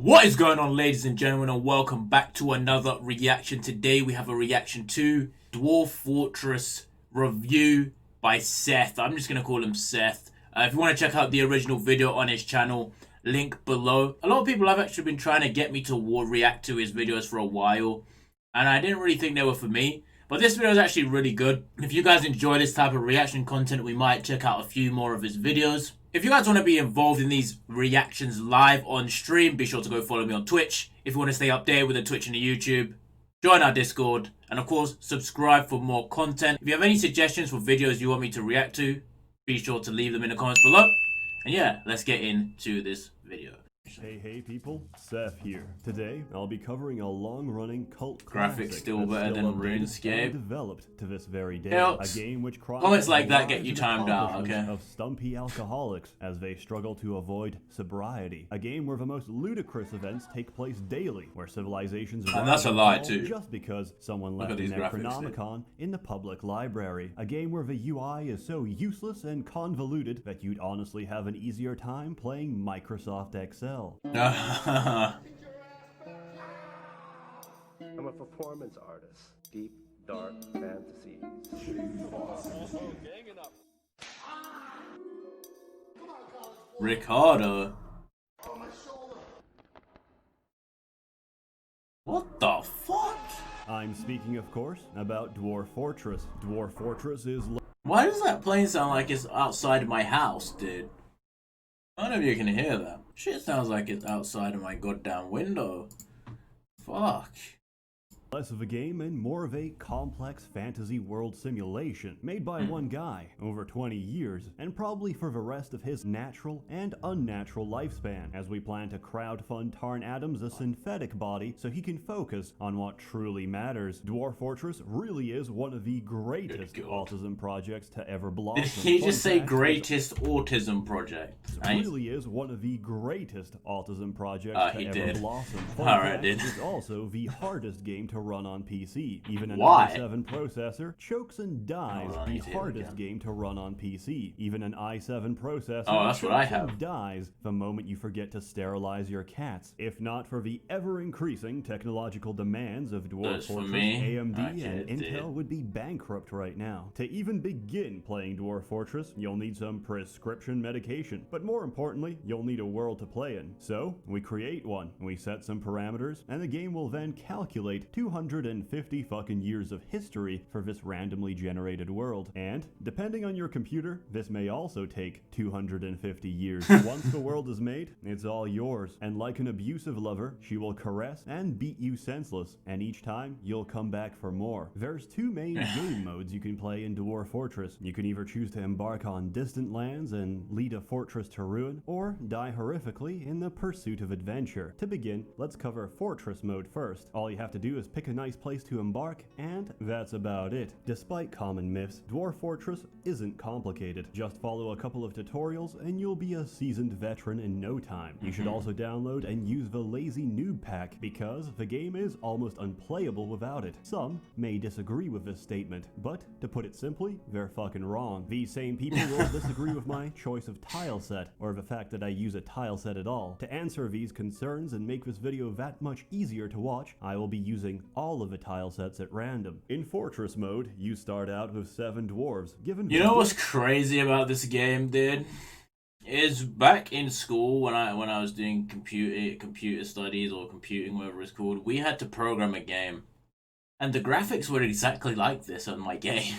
What is going on, ladies and gentlemen, and welcome back to another reaction. Today we have a reaction to Dwarf Fortress review by Seth. I'm just going to call him Seth. If you want to check out the original video on his channel, link below. A lot of people have actually been trying to get me to react to his videos for a while, and I didn't really think they were for me. But this video is actually really good. If you guys enjoy this type of reaction content, we might check out a few more of his videos. If you guys want to be involved in these reactions live on stream, be sure to go follow me on Twitch. If you want to stay updated with the Twitch and the YouTube, join our Discord. And of course, subscribe for more content. If you have any suggestions for videos you want me to react to, be sure to leave them in the comments below. And yeah, let's get into this video. Hey people, Seth here. Today, I'll be covering a long-running cult Graphics still better than RuneScape. Developed to this very day. Helps. A game which Comments like that get you timed out, okay? Of stumpy alcoholics as they struggle to avoid sobriety. A game where the most ludicrous events take place daily, where civilizations and that's a lie too. Just because someone left an Necronomicon in the public library. A game where the UI is so useless and convoluted that you'd honestly have an easier time playing Microsoft Excel. I'm a performance artist. Deep, dark fantasies. Ricardo. What the fuck? I'm speaking, of course, about Dwarf Fortress. Dwarf Fortress is... Why does that plane sound like it's outside of my house, dude? I don't know if you can hear that. Shit sounds like it's outside of my goddamn window. Fuck. Less of a game and more of a complex fantasy world simulation made by one guy over 20 years and probably for the rest of his natural and unnatural lifespan, as we plan to crowdfund Tarn Adams a synthetic body so he can focus on what truly matters. Dwarf Fortress really is one of the greatest autism projects to ever blossom. Did he just say greatest autism project? It really is one of the greatest autism projects to ever blossom. Alright, dude. It's also the hardest game to run on PC. Even an Why? i7 processor chokes and dies the hardest game to run on PC. Even an i7 processor that's what I have. and dies the moment you forget to sterilize your cats. If not for the ever-increasing technological demands of Dwarf Fortress, AMD and Intel would be bankrupt right now. To even begin playing Dwarf Fortress, you'll need some prescription medication, but more importantly, you'll need a world to play in. So, we create one, we set some parameters, and the game will then calculate 250 fucking years of history for this randomly generated world. And, depending on your computer, this may also take 250 years. Once the world is made, it's all yours. And like an abusive lover, she will caress and beat you senseless, and each time, you'll come back for more. There's two main game modes you can play in Dwarf Fortress. You can either choose to embark on distant lands and lead a fortress to ruin, or die horrifically in the pursuit of adventure. To begin, let's cover Fortress mode first. All you have to do is pick a nice place to embark, and that's about it. Despite common myths, Dwarf Fortress isn't complicated. Just follow a couple of tutorials and you'll be a seasoned veteran in no time. You should also download and use the Lazy Noob Pack because the game is almost unplayable without it. Some may disagree with this statement, but to put it simply, they're fucking wrong. These same people will disagree with my choice of tile set, or the fact that I use a tile set at all. To answer these concerns and make this video that much easier to watch, I will be using all of the tile sets at random. In Fortress mode, you start out with 7 dwarves, given... You know what's crazy about this game, dude? Is back in school when I was doing computer studies or computing, whatever it's called, we had to program a game. And the graphics were exactly like this on my game.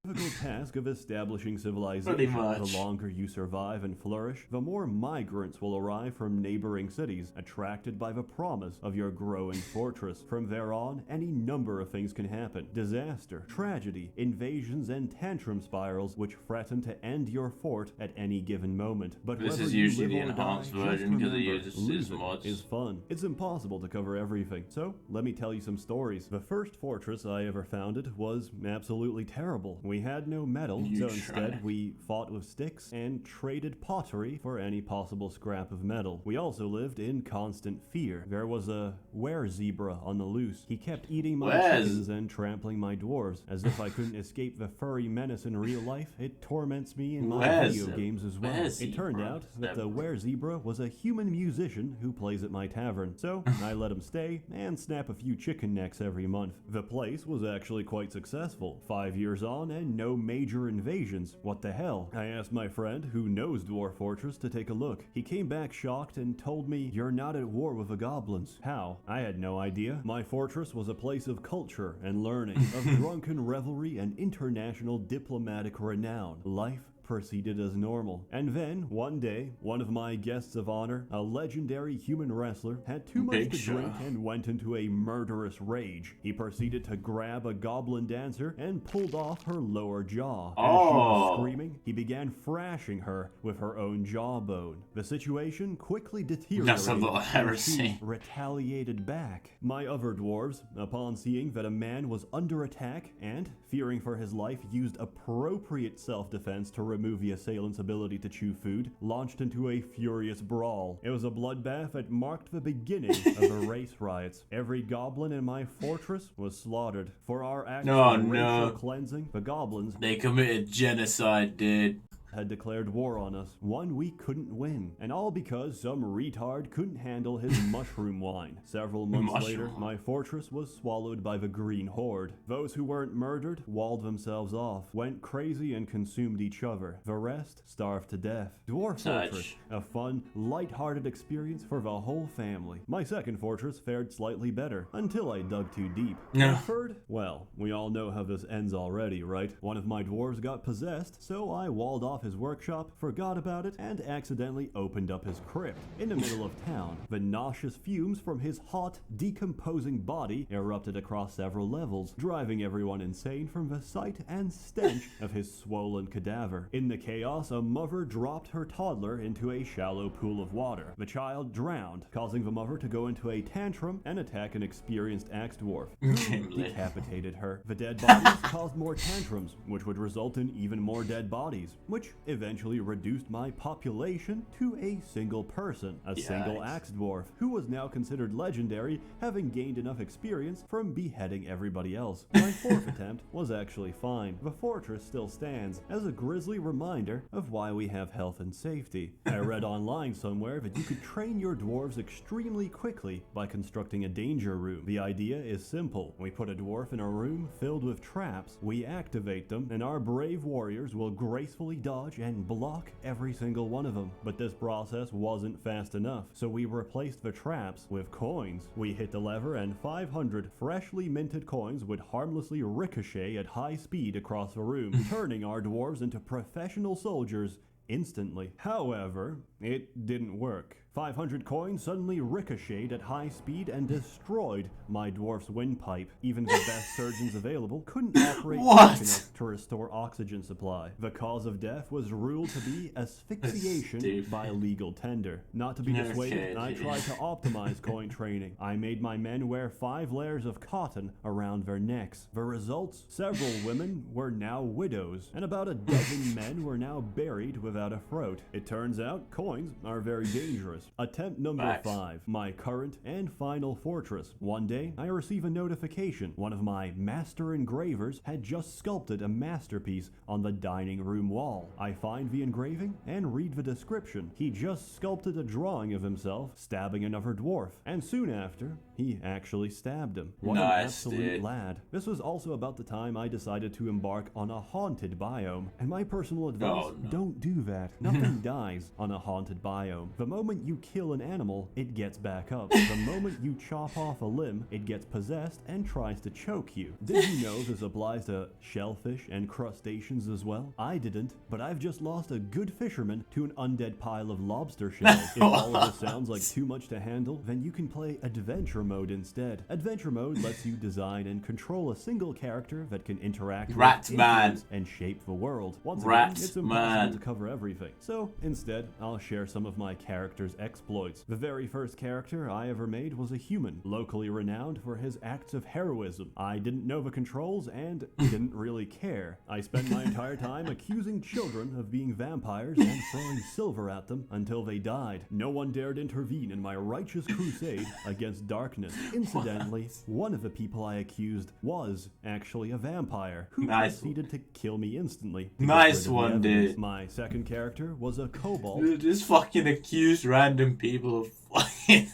Difficult task of establishing civilization. Pretty much. The longer you survive and flourish, the more migrants will arrive from neighboring cities, attracted by the promise of your growing fortress. From there on, any number of things can happen. Disaster, tragedy, invasions, and tantrum spirals which threaten to end your fort at any given moment. But this is usually the enhanced version because it uses mods. Is fun. It's impossible to cover everything. So, let me tell you some stories. The first fortress I ever founded was absolutely terrible. We had no metal, so instead we fought with sticks and traded pottery for any possible scrap of metal. We also lived in constant fear. There was a were-zebra on the loose. He kept eating my chickens and trampling my dwarves. As if I couldn't escape the furry menace in real life, it torments me in my video games as well. It turned out that the were-zebra was a human musician who plays at my tavern, so I let him stay and snap a few chicken necks every month. The place was actually quite successful. 5 years on and no major invasions. What the hell? I asked my friend, who knows Dwarf Fortress, to take a look. He came back shocked and told me, "You're not at war with the goblins." How? I had no idea. My fortress was a place of culture and learning, of drunken revelry and international diplomatic renown. Life proceeded as normal. And then, one day, one of my guests of honor, a legendary human wrestler, had too much to drink and went into a murderous rage. He proceeded to grab a goblin dancer and pulled off her lower jaw. As she was screaming, he began thrashing her with her own jawbone. The situation quickly deteriorated. That's a little heresy. She retaliated back. My other dwarves, upon seeing that a man was under attack and, fearing for his life, used appropriate self-defense to remove the assailant's ability to chew food, launched into a furious brawl. It was a bloodbath that marked the beginning of the race riots. Every goblin in my fortress was slaughtered. For our act of racial cleansing, the goblins... They committed genocide, dude. Had declared war on us, one we couldn't win, and all because some retard couldn't handle his mushroom wine. Several months later, my fortress was swallowed by the Green Horde. Those who weren't murdered walled themselves off, went crazy and consumed each other. The rest starved to death. Dwarf Fortress, a fun, light-hearted experience for the whole family. My second fortress fared slightly better, until I dug too deep. The third? Well, we all know how this ends already, right? One of my dwarves got possessed, so I walled off his workshop, forgot about it, and accidentally opened up his crypt. In the middle of town, the nauseous fumes from his hot, decomposing body erupted across several levels, driving everyone insane from the sight and stench of his swollen cadaver. In the chaos, a mother dropped her toddler into a shallow pool of water. The child drowned, causing the mother to go into a tantrum and attack an experienced axe dwarf, who decapitated her. The dead bodies caused more tantrums, which would result in even more dead bodies, which eventually reduced my population to a single person, a single axe dwarf, who was now considered legendary, having gained enough experience from beheading everybody else. My fourth attempt was actually fine. The fortress still stands as a grisly reminder of why we have health and safety. I read online somewhere that you could train your dwarves extremely quickly by constructing a danger room. The idea is simple. We put a dwarf in a room filled with traps, we activate them, and our brave warriors will gracefully dodge and block every single one of them. But this process wasn't fast enough, so we replaced the traps with coins. We hit the lever and 500 freshly minted coins would harmlessly ricochet at high speed across the room, turning our dwarves into professional soldiers instantly. However, it didn't work. 500 coins suddenly ricocheted at high speed and destroyed my dwarf's windpipe. Even the best surgeons available couldn't operate quick enough to restore oxygen supply. The cause of death was ruled to be asphyxiation by legal tender. Not to be dissuaded, I tried to optimize coin training. I made my men wear 5 layers of cotton around their necks. The results? Several women were now widows, and about a dozen men were now buried without a throat. It turns out coins are very dangerous. Attempt number 5, my current and final fortress. One day, I receive a notification. One of my master engravers had just sculpted a masterpiece on the dining room wall. I find the engraving and read the description. He just sculpted a drawing of himself stabbing another dwarf, and soon after, he actually stabbed him. What an absolute lad. This was also about the time I decided to embark on a haunted biome, and my personal advice, don't do that. Nothing dies on a haunted biome. The moment you kill an animal, it gets back up. The moment you chop off a limb, it gets possessed and tries to choke you. Did you know this applies to shellfish and crustaceans as well? I didn't, but I've just lost a good fisherman to an undead pile of lobster shells. If all of this sounds like too much to handle, then you can play Adventure Mode instead. Adventure Mode lets you design and control a single character that can interact with and shape the world. Once again, it's impossible to cover everything. So instead, I'll share some of my character's exploits. The very first character I ever made was a human, locally renowned for his acts of heroism. I didn't know the controls and didn't really care. I spent my entire time accusing children of being vampires and throwing silver at them until they died. No one dared intervene in my righteous crusade against darkness. Incidentally, one of the people I accused was actually a vampire who proceeded to kill me instantly. Nice one, dude. My second character was a kobold. Just fucking accused random people of fucking...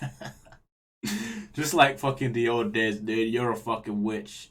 Just like fucking the old days, dude. You're a fucking witch.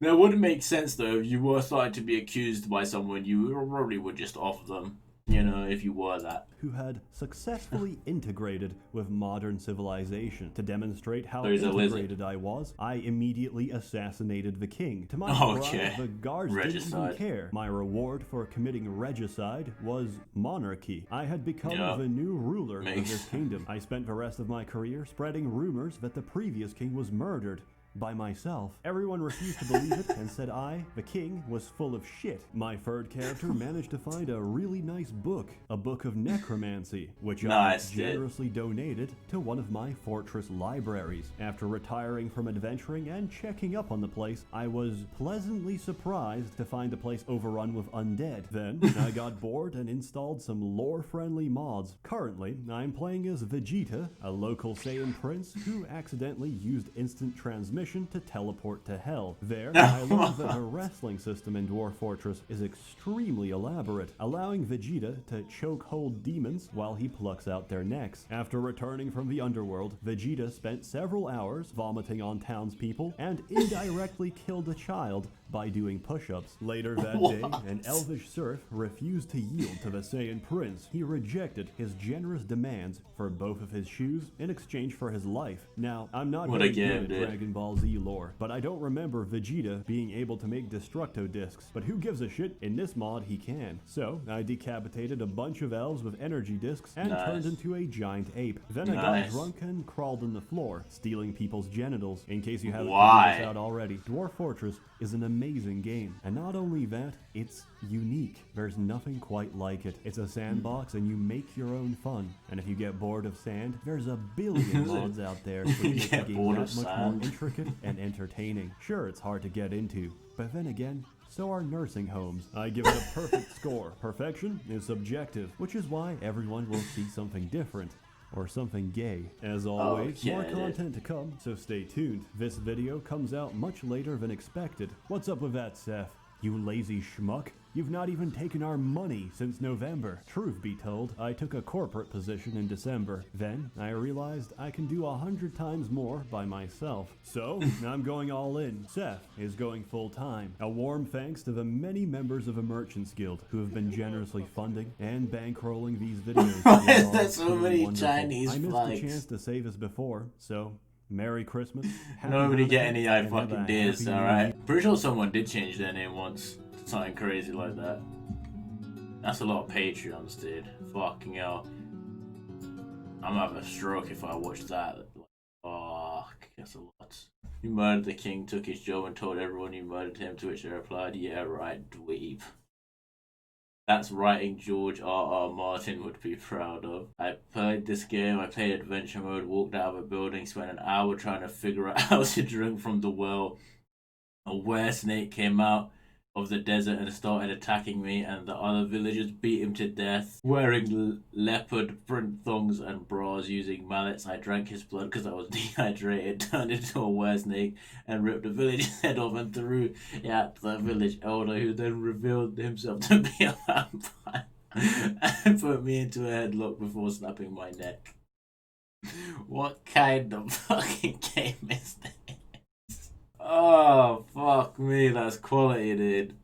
Now, it wouldn't make sense, though, if you were starting to be accused by someone, you probably would just off them. You know, if you were that. Who had successfully integrated with modern civilization. To demonstrate how integrated I was, I immediately assassinated the king. To my surprise, the guards didn't even care. My reward for committing regicide was monarchy. I had become the new ruler of this kingdom. I spent the rest of my career spreading rumors that the previous king was murdered by myself. Everyone refused to believe it and said I, the king, was full of shit. My third character managed to find a really nice book, a book of necromancy, which I generously donated to one of my fortress libraries. After retiring from adventuring and checking up on the place, I was pleasantly surprised to find the place overrun with undead. Then, I got bored and installed some lore-friendly mods. Currently, I'm playing as Vegeta, a local Saiyan prince who accidentally used instant transmission to teleport to hell. There, I learned that the wrestling system in Dwarf Fortress is extremely elaborate, allowing Vegeta to chokehold demons while he plucks out their necks. After returning from the underworld, Vegeta spent several hours vomiting on townspeople and indirectly killed a child by doing push-ups. Later that day, an elvish serf refused to yield to the Saiyan prince. He rejected his generous demands for both of his shoes in exchange for his life. Now, I'm not very good at Dragon Ball Z lore, but I don't remember Vegeta being able to make Destructo discs. But who gives a shit? In this mod, he can. So, I decapitated a bunch of elves with energy discs and turned into a giant ape. Then I got drunk and crawled on the floor, stealing people's genitals. In case you haven't figured this out already, Dwarf Fortress is an amazing game. And not only that, it's unique. There's nothing quite like it. It's a sandbox and you make your own fun. And if you get bored of sand, there's a billion mods out there to make the game that much more intricate and entertaining. Sure, it's hard to get into, but then again, so are nursing homes. I give it a perfect score. Perfection is subjective, which is why everyone will see something different. Or something gay. As always, more content to come, so stay tuned. This video comes out much later than expected. What's up with that, Seth? You lazy schmuck? You've not even taken our money since November. Truth be told, I took a corporate position in December. Then, I realized I can do 100 times more by myself. So, I'm going all in. Seth is going full-time. A warm thanks to the many members of the Merchants Guild who have been generously funding and bankrolling these videos. Why is there so many Chinese flags? I missed a chance to say this before, so Merry Christmas. Nobody get any fucking days, alright? Pretty sure someone did change their name once to something crazy like that. That's a lot of Patreons, dude. Fucking hell. I'm gonna have a stroke if I watch that. Fuck, that's a lot. You murdered the king, took his job, and told everyone you murdered him, to which they replied, yeah, right, dweeb. That's writing George R.R. Martin would be proud of. I played this game, I played adventure mode, walked out of a building, spent an hour trying to figure out how to drink from the well. A were-snake came out of the desert and started attacking me, and the other villagers beat him to death. Wearing leopard print thongs and bras, using mallets, I drank his blood because I was dehydrated, turned into a were-snake, and ripped the villager's head off and threw it at the village elder, who then revealed himself to be a vampire and put me into a headlock before snapping my neck. What kind of fucking game is this? Oh, fuck me, that's quality, dude.